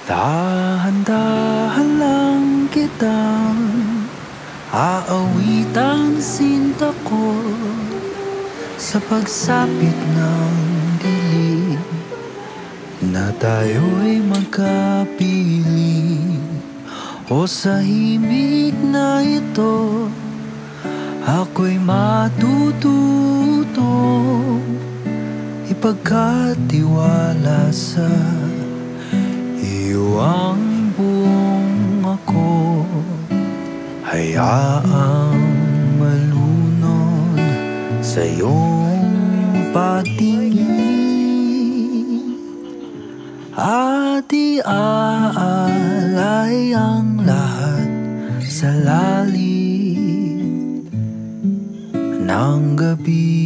Dahan-dahan lang kitang aawitang sinta ko sa pagsapit ng dilim na tayo'y magkapiling. O sa himig na ito ako'y matututong ipagkatiwala sa iyo ang buong ako. Hayaang malunod sa iyong pagtingin at iaalay ang lahat sa lalim ng gabi.